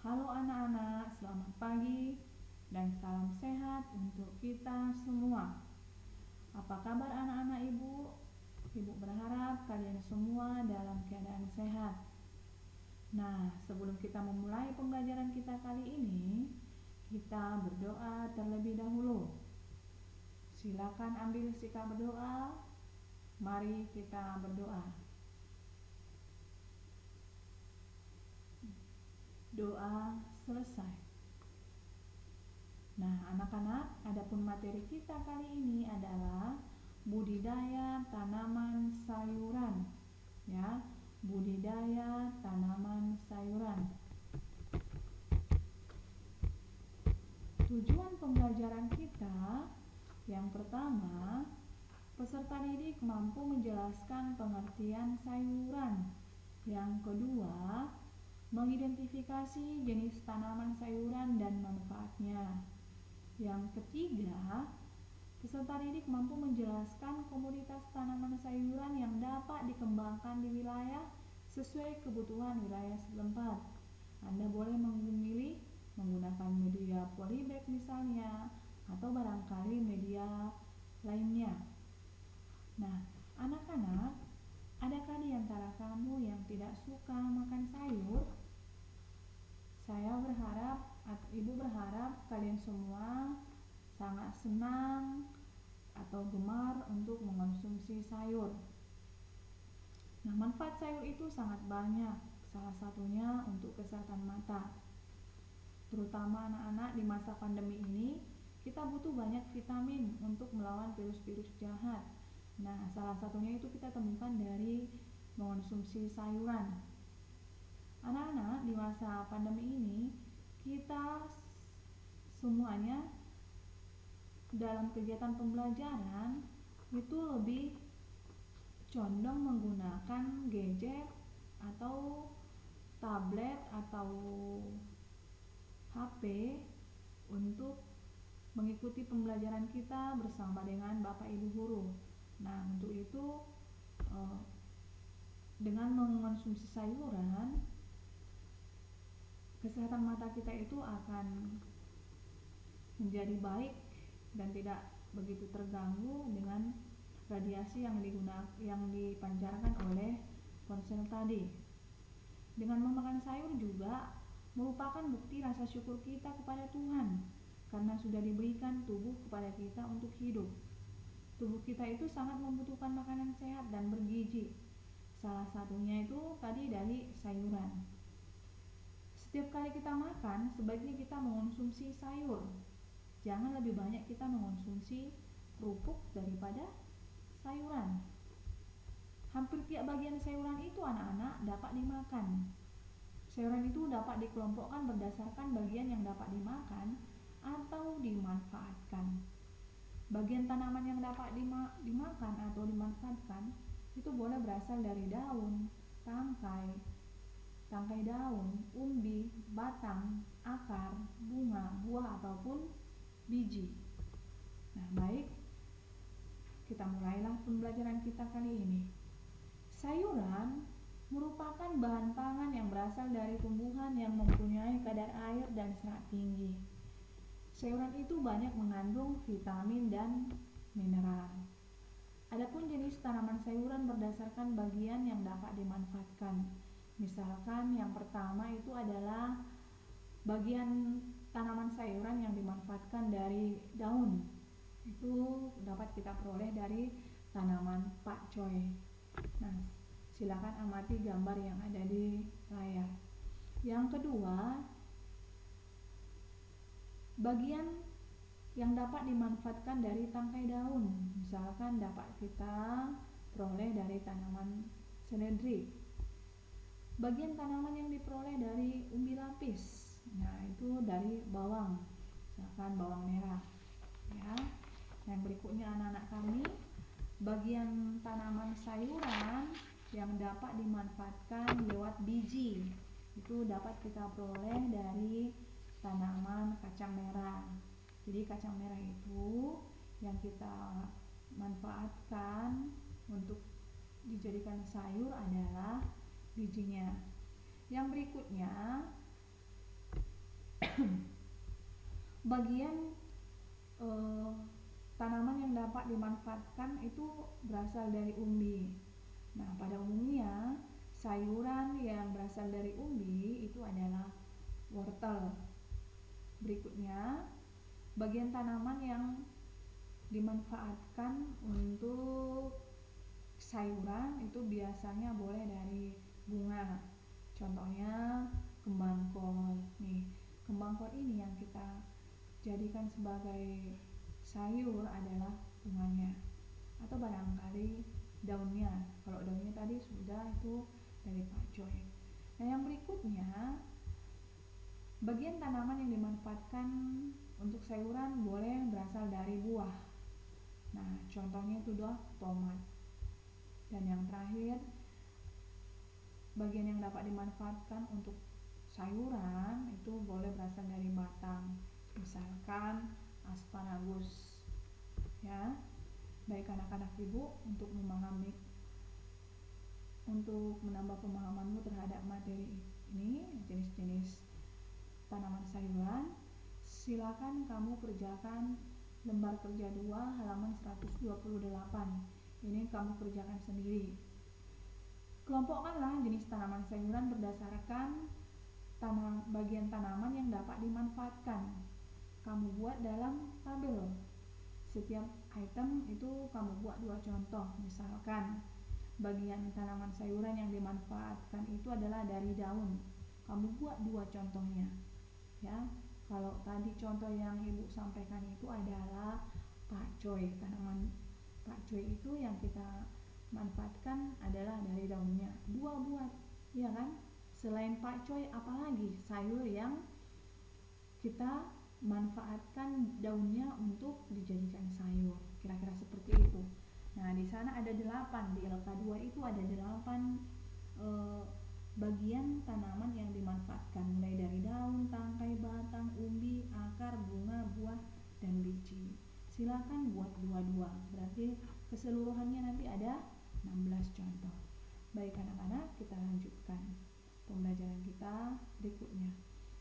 Halo anak-anak, selamat pagi dan salam sehat untuk kita semua. Apa kabar anak-anak ibu? Ibu berharap kalian semua dalam keadaan sehat. Nah, sebelum kita memulai pembelajaran kita kali ini, kita berdoa terlebih dahulu. Silakan ambil sikap berdoa. Mari kita berdoa. Doa selesai. Nah, anak-anak, adapun materi kita kali ini adalah budidaya tanaman sayuran. Ya, budidaya tanaman sayuran. Tujuan pembelajaran kita yang pertama, peserta didik mampu menjelaskan pengertian sayuran. Yang kedua, mengidentifikasi jenis tanaman sayuran dan manfaatnya. Yang ketiga, peserta didik mampu menjelaskan komoditas tanaman sayuran yang dapat dikembangkan di wilayah sesuai kebutuhan wilayah setempat. Anda boleh memilih menggunakan media polybag misalnya, atau barangkali media lainnya. Nah, anak-anak, adakah di antara kamu yang tidak suka makan sayur? Ibu berharap kalian semua sangat senang atau gemar untuk mengonsumsi sayur. Nah, manfaat sayur itu sangat banyak. Salah satunya untuk kesehatan mata. Terutama anak-anak di masa pandemi ini, kita butuh banyak vitamin untuk melawan virus-virus jahat. Nah, salah satunya itu kita temukan dari mengonsumsi sayuran. Anak-anak, di masa pandemi ini, kita semuanya dalam kegiatan pembelajaran itu lebih condong menggunakan gadget atau tablet atau HP untuk mengikuti pembelajaran kita bersama dengan Bapak Ibu guru. Nah, untuk itu dengan mengonsumsi sayuran, kesehatan mata kita itu akan menjadi baik dan tidak begitu terganggu dengan radiasi yang dipancarkan oleh ponsel tadi. Dengan memakan sayur juga merupakan bukti rasa syukur kita kepada Tuhan karena sudah diberikan tubuh kepada kita untuk hidup. Tubuh kita itu sangat membutuhkan makanan sehat dan bergizi. Salah satunya itu tadi dari sayuran. Setiap kali kita makan, sebaiknya kita mengonsumsi sayur. Jangan lebih banyak kita mengonsumsi kerupuk daripada sayuran. Hampir tiap bagian sayuran itu anak-anak dapat dimakan. Sayuran itu dapat dikelompokkan berdasarkan bagian yang dapat dimakan atau dimanfaatkan. Bagian tanaman yang dapat dimakan atau dimanfaatkan itu boleh berasal dari daun, tangkai daun, umbi, batang, akar, bunga, buah ataupun biji. Nah, baik, kita mulailah pembelajaran kita kali ini. Sayuran merupakan bahan pangan yang berasal dari tumbuhan yang mempunyai kadar air dan serat tinggi. Sayuran itu banyak mengandung vitamin dan mineral. Adapun jenis tanaman sayuran berdasarkan bagian yang dapat dimanfaatkan. Misalkan yang pertama itu adalah bagian tanaman sayuran yang dimanfaatkan dari daun. Itu dapat kita peroleh dari tanaman pakcoy. Nah, silakan amati gambar yang ada di layar. Yang kedua, bagian yang dapat dimanfaatkan dari tangkai daun, misalkan dapat kita peroleh dari tanaman seledri. Bagian tanaman yang diperoleh dari umbi lapis, nah itu dari bawang, misalkan bawang merah. Ya, yang berikutnya anak-anak kami, bagian tanaman sayuran yang dapat dimanfaatkan lewat biji, itu dapat kita peroleh dari tanaman kacang merah. Jadi kacang merah itu yang kita manfaatkan untuk dijadikan sayur adalah bijinya. Yang berikutnya Bagian tanaman yang dapat dimanfaatkan itu berasal dari umbi. Nah, pada umumnya sayuran yang berasal dari umbi itu adalah wortel. Berikutnya, bagian tanaman yang dimanfaatkan untuk sayuran itu biasanya boleh dari bunga. Contohnya kembang kol. Nih, kembang kol ini yang kita jadikan sebagai sayur adalah bunganya atau barangkali daunnya. Kalau daunnya tadi sudah itu dari pakcoy. Nah, yang berikutnya, bagian tanaman yang dimanfaatkan untuk sayuran boleh berasal dari buah. Nah, contohnya itu adalah tomat. Dan yang terakhir, bagian yang dapat dimanfaatkan untuk sayuran itu boleh berasal dari batang, misalkan asparagus. Ya, baik anak-anak ibu, untuk menambah pemahamanmu terhadap materi ini, jenis-jenis tanaman sayuran, silakan kamu kerjakan lembar kerja 2 halaman 128. Ini kamu kerjakan sendiri. Kelompokkanlah jenis tanaman sayuran berdasarkan bagian tanaman yang dapat dimanfaatkan. Kamu buat dalam tabel. Setiap item itu kamu buat 2 contoh. Misalkan bagian tanaman sayuran yang dimanfaatkan itu adalah dari daun. Kamu buat 2 contohnya. Ya, kalau tadi contoh yang ibu sampaikan itu adalah pakcoy. Tanaman pakcoy itu yang kita manfaatkan adalah dari daunnya. 2 buat, ya kan? Selain pakcoy, apalagi sayur yang kita manfaatkan daunnya untuk dijadikan sayur, kira-kira seperti itu. Nah, di sana ada 8, di LK2 itu ada 8 bagian tanaman yang dimanfaatkan, mulai dari daun, tangkai, batang, umbi, akar, bunga, buah, dan biji. Silakan buat 2-2, berarti keseluruhannya nanti ada 16 contoh. Baik anak-anak, kita lanjutkan pembelajaran kita berikutnya.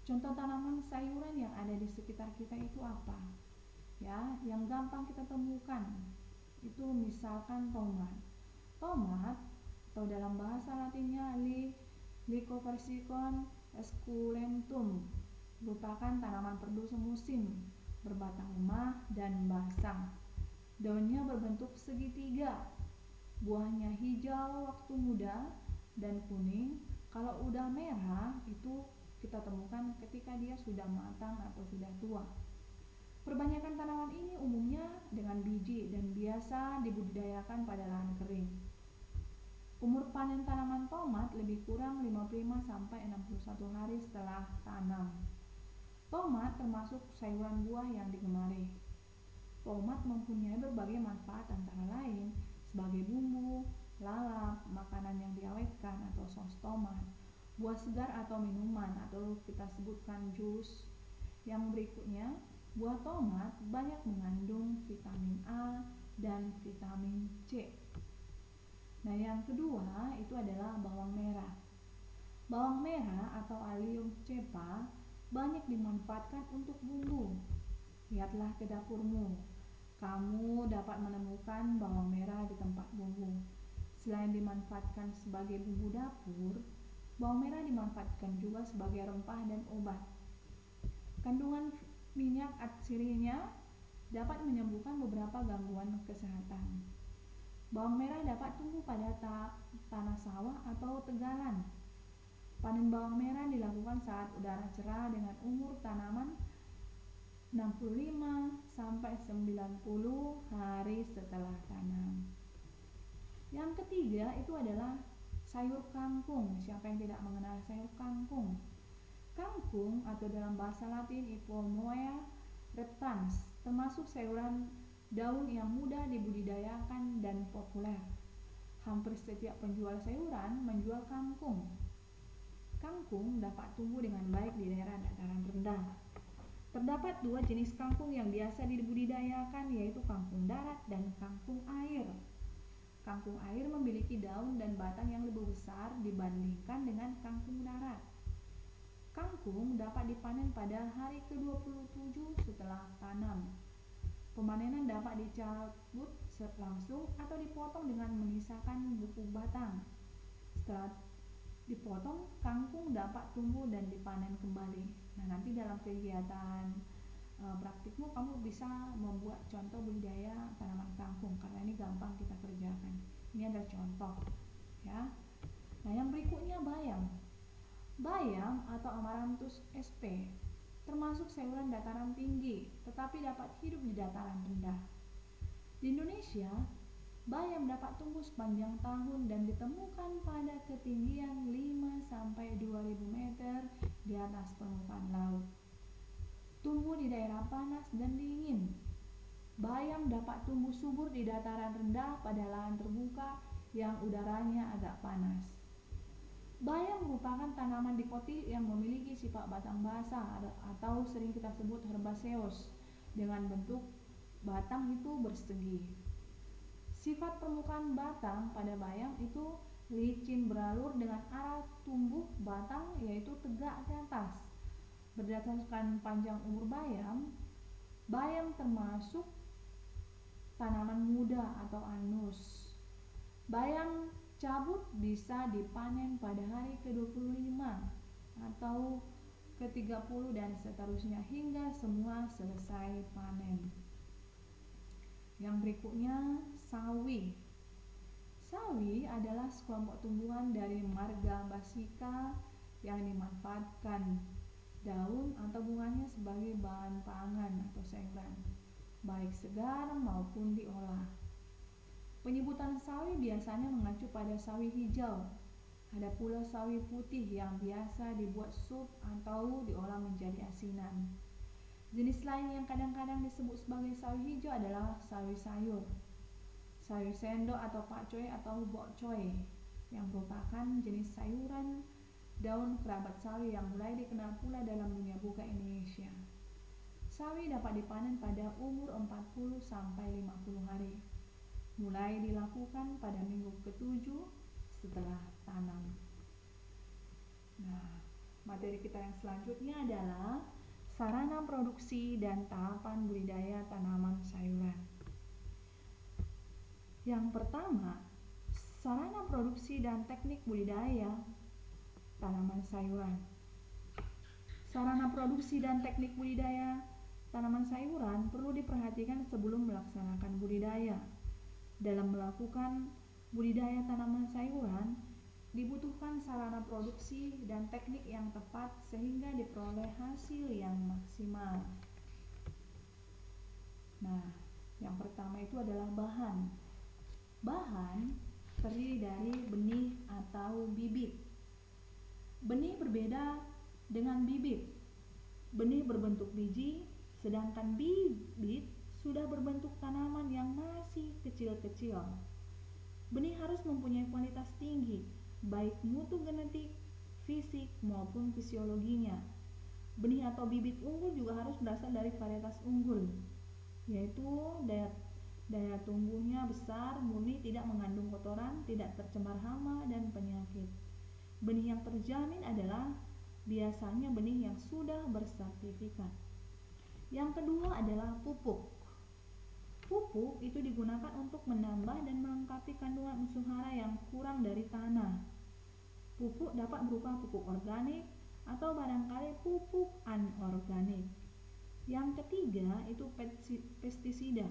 Contoh tanaman sayuran yang ada di sekitar kita itu apa? Ya, yang gampang kita temukan itu misalkan tomat. Tomat atau dalam bahasa Latinnya Lycopersicon esculentum merupakan tanaman perdu semusim, berbatang lemah dan basah. Daunnya berbentuk segitiga. Buahnya hijau waktu muda dan kuning. Kalau udah merah itu kita temukan ketika dia sudah matang atau sudah tua. Perbanyakan tanaman ini umumnya dengan biji dan biasa dibudidayakan pada lahan kering. Umur panen tanaman tomat lebih kurang 55 sampai 61 hari setelah tanam. Tomat termasuk sayuran buah yang digemari. Tomat mempunyai berbagai manfaat antara lain sebagai bumbu, lalap, makanan yang diawetkan atau sos tomat, buah segar atau minuman atau kita sebutkan jus. Yang berikutnya, buah tomat banyak mengandung vitamin A dan vitamin C. Nah, yang kedua itu adalah bawang merah. Bawang merah atau Allium cepa banyak dimanfaatkan untuk bumbu. Lihatlah ke dapurmu. Kamu dapat menemukan bawang merah di tempat bumbu. Selain dimanfaatkan sebagai bumbu dapur, bawang merah dimanfaatkan juga sebagai rempah dan obat. Kandungan minyak atsirinya dapat menyembuhkan beberapa gangguan kesehatan. Bawang merah dapat tumbuh pada tanah sawah atau tegalan. Panen bawang merah dilakukan saat udara cerah dengan umur tanaman 65 sampai 90 hari setelah tanam. Yang ketiga itu adalah sayur kangkung. Siapa yang tidak mengenal sayur kangkung? Kangkung atau dalam bahasa Latin Ipomoea reptans termasuk sayuran daun yang mudah dibudidayakan dan populer. Hampir setiap penjual sayuran menjual kangkung. Kangkung dapat tumbuh dengan baik di daerah dataran rendah. Terdapat 2 jenis kangkung yang biasa dibudidayakan, yaitu kangkung darat dan kangkung air. Kangkung air memiliki daun dan batang yang lebih besar dibandingkan dengan kangkung darat. Kangkung dapat dipanen pada hari ke-27 setelah tanam. Pemanenan dapat dicabut langsung atau dipotong dengan menyisakan buku batang. Setelah dipotong, kangkung dapat tumbuh dan dipanen kembali. Nah, nanti dalam kegiatan praktikmu kamu bisa membuat contoh budidaya tanaman kangkung karena ini gampang kita kerjakan. Ini ada contoh, ya. Nah, yang berikutnya bayam. Bayam atau Amaranthus sp termasuk sayuran dataran tinggi, tetapi dapat hidup di dataran rendah. Di Indonesia, bayam dapat tumbuh sepanjang tahun dan ditemukan pada ketinggian 5-2000 meter di atas permukaan laut. Tumbuh di daerah panas dan dingin. Bayam dapat tumbuh subur di dataran rendah pada lahan terbuka yang udaranya agak panas. Bayam merupakan tanaman dikotik yang memiliki sifat batang basah atau sering kita sebut herbaceous dengan bentuk batang itu bersegi. Sifat permukaan batang pada bayam itu licin beralur dengan arah tumbuh batang yaitu tegak ke atas. Berdasarkan panjang umur bayam, bayam termasuk tanaman muda atau anus. Bayam cabut bisa dipanen pada hari ke-25 atau ke-30 dan seterusnya hingga semua selesai panen. Yang berikutnya sawi. Sawi adalah sekelompok tumbuhan dari marga Bassica yang dimanfaatkan daun atau bunganya sebagai bahan pangan atau sayuran, baik segar maupun diolah. Penyebutan sawi biasanya mengacu pada sawi hijau. Ada pula sawi putih yang biasa dibuat sup atau diolah menjadi asinan. Jenis lain yang kadang-kadang disebut sebagai sawi hijau adalah sawi sayur, sawi sendok atau pakcoy atau bokcoy, yang merupakan jenis sayuran daun kerabat sawi yang mulai dikenal pula dalam dunia buka Indonesia. Sawi dapat dipanen pada umur 40-50 hari. Mulai dilakukan pada minggu ke-7 setelah tanam. Nah, materi kita yang selanjutnya adalah sarana produksi dan tahapan budidaya tanaman sayuran. Yang pertama, sarana produksi dan teknik budidaya tanaman sayuran. Sarana produksi dan teknik budidaya tanaman sayuran perlu diperhatikan sebelum melaksanakan budidaya. Dalam melakukan budidaya tanaman sayuran, dibutuhkan sarana produksi dan teknik yang tepat sehingga diperoleh hasil yang maksimal. Nah, yang pertama itu adalah bahan. Bahan terdiri dari benih atau bibit. Benih berbeda dengan bibit. Benih berbentuk biji, sedangkan bibit sudah berbentuk tanaman yang masih kecil-kecil. Benih harus mempunyai kualitas tinggi, baik mutu genetik, fisik maupun fisiologinya. Benih atau bibit unggul juga harus berasal dari varietas unggul, yaitu daya tumbuhnya besar, murni, tidak mengandung kotoran, tidak tercemar hama dan penyakit. Benih yang terjamin adalah biasanya benih yang sudah bersertifikat. Yang kedua adalah pupuk. Pupuk itu digunakan untuk menambah dan melengkapi kandungan unsur hara yang kurang dari tanah. Pupuk dapat berupa pupuk organik atau barangkali pupuk anorganik. Yang ketiga itu pestisida.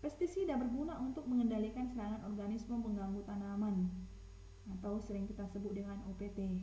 Pestisida berguna untuk mengendalikan serangan organisme pengganggu tanaman atau sering kita sebut dengan OPT.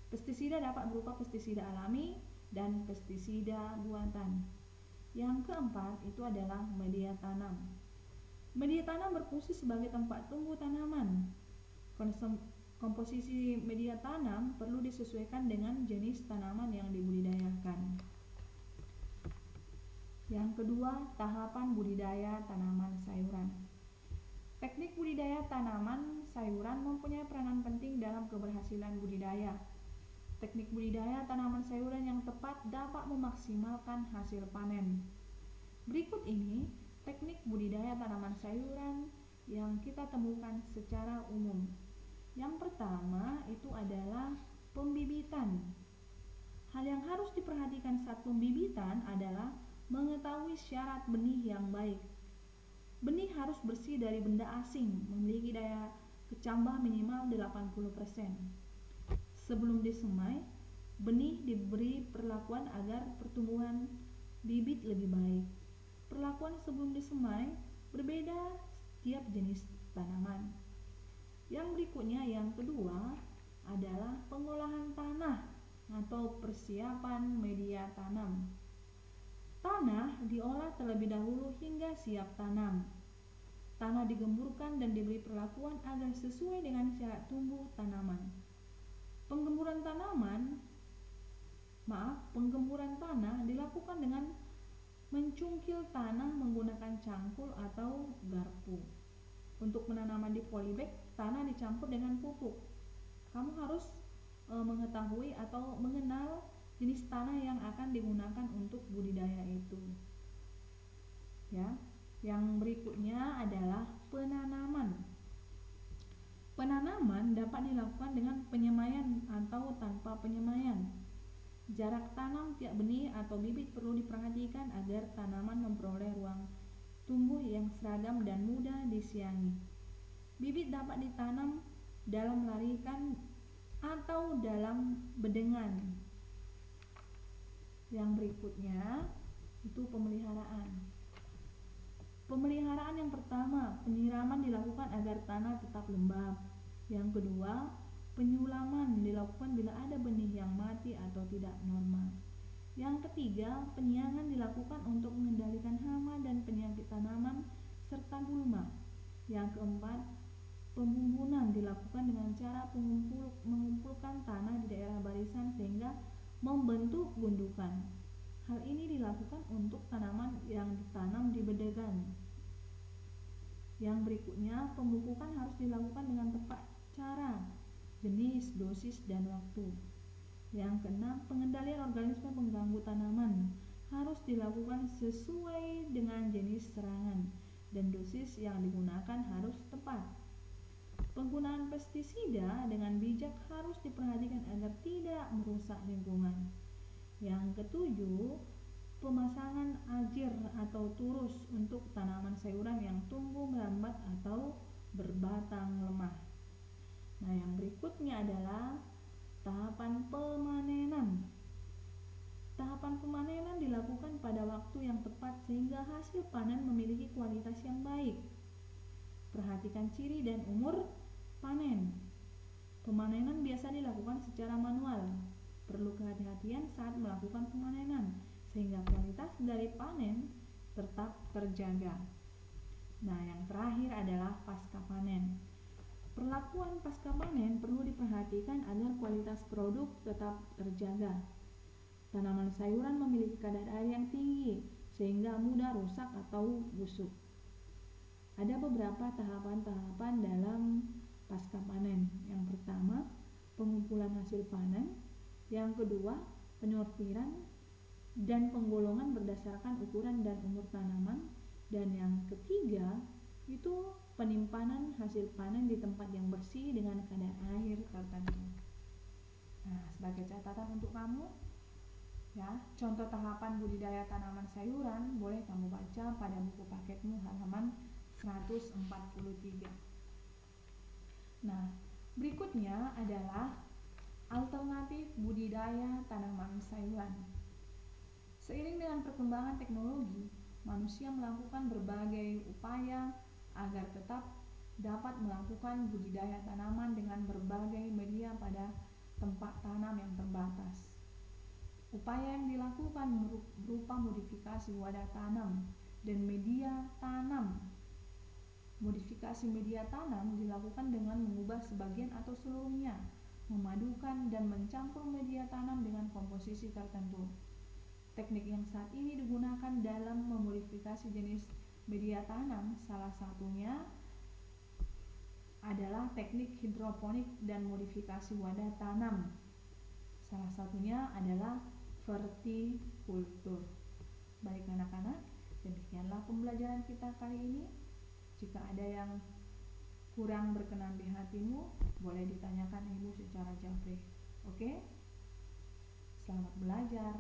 Pestisida dapat berupa pestisida alami dan pestisida buatan. Yang keempat itu adalah media tanam. Media tanam berfungsi sebagai tempat tumbuh tanaman. Komposisi media tanam perlu disesuaikan dengan jenis tanaman yang dibudidayakan. Yang kedua, tahapan budidaya tanaman sayuran. Teknik budidaya tanaman sayuran mempunyai peranan penting dalam keberhasilan budidaya. Teknik budidaya tanaman sayuran yang tepat dapat memaksimalkan hasil panen. Berikut ini teknik budidaya tanaman sayuran yang kita temukan secara umum. Yang pertama itu adalah pembibitan. Hal yang harus diperhatikan saat pembibitan adalah mengetahui syarat benih yang baik. Benih harus bersih dari benda asing, memiliki daya kecambah minimal 80%. Sebelum disemai, benih diberi perlakuan agar pertumbuhan bibit lebih baik. Perlakuan sebelum disemai berbeda setiap jenis tanaman. Yang berikutnya, yang kedua, adalah pengolahan tanah atau persiapan media tanam. Tanah diolah terlebih dahulu hingga siap tanam. Tanah digemburkan dan diberi perlakuan agar sesuai dengan syarat tumbuh tanaman. Penggemburan tanah dilakukan dengan mencungkil tanah menggunakan cangkul atau garpu. Untuk penanaman di polybag, tanah dicampur dengan pupuk. Kamu harus mengetahui atau mengenal jenis tanah yang akan digunakan untuk budidaya itu. Ya. Yang berikutnya adalah penanaman. Penanaman dapat dilakukan dengan penyemaian atau tanpa penyemaian. Jarak tanam tiap benih atau bibit perlu diperhatikan agar tanaman memperoleh ruang tumbuh yang seragam dan mudah disiangi. Bibit dapat ditanam dalam larikan atau dalam bedengan. Yang berikutnya itu pemeliharaan. Pemeliharaan yang pertama, penyiraman dilakukan agar tanah tetap lembab. Yang kedua, penyulaman dilakukan bila ada benih yang mati atau tidak normal. Yang ketiga, penyiangan dilakukan untuk mengendalikan hama dan penyakit tanaman serta gulma. Yang keempat, pembumbunan dilakukan dengan cara mengumpulkan tanah di daerah barisan sehingga membentuk gundukan. Hal ini dilakukan untuk tanaman yang ditanam di bedengan. Yang berikutnya, pemupukan harus dilakukan dengan tepat cara, jenis, dosis, dan waktu. Yang keenam, pengendalian organisme pengganggu tanaman harus dilakukan sesuai dengan jenis serangan dan dosis yang digunakan harus tepat. Penggunaan pestisida dengan bijak harus diperhatikan agar tidak merusak lingkungan. Yang ketujuh, pemasangan ajir atau turus untuk tanaman sayuran yang tumbuh melambat atau berbatang lemah. Nah, yang berikutnya adalah tahapan pemanenan. Tahapan pemanenan dilakukan pada waktu yang tepat sehingga hasil panen memiliki kualitas yang baik. Perhatikan ciri dan umur panen. Pemanenan biasa dilakukan secara manual. Perlu kehati-hatian saat melakukan pemanenan sehingga kualitas dari panen tetap terjaga. Nah, yang terakhir adalah pasca panen. Perlakuan pasca panen perlu diperhatikan agar kualitas produk tetap terjaga. Tanaman sayuran memiliki kadar air yang tinggi sehingga mudah rusak atau busuk. Ada beberapa tahapan-tahapan dalam pasca panen. Yang pertama, pengumpulan hasil panen. Yang kedua, penyortiran dan penggolongan berdasarkan ukuran dan umur tanaman. Dan yang ketiga, itu penyimpanan hasil panen di tempat yang bersih dengan kadar air tertentu. Nah, sebagai catatan untuk kamu, ya, contoh tahapan budidaya tanaman sayuran boleh kamu baca pada buku paketmu halaman 143. Nah, berikutnya adalah alternatif budidaya tanaman sayuran. Seiring dengan perkembangan teknologi, manusia melakukan berbagai upaya agar tetap dapat melakukan budidaya tanaman dengan berbagai media pada tempat tanam yang terbatas. Upaya yang dilakukan berupa modifikasi wadah tanam dan media tanam. Modifikasi media tanam dilakukan dengan mengubah sebagian atau seluruhnya, memadukan dan mencampur media tanam dengan komposisi tertentu. Teknik yang saat ini digunakan dalam memodifikasi jenis media tanam salah satunya adalah teknik hidroponik dan modifikasi wadah tanam. Salah satunya adalah vertikultur. Baik anak-anak, demikianlah pembelajaran kita kali ini. Jika ada yang kurang berkenan di hatimu, boleh ditanyakan ibu secara japri. Oke? selamat belajar.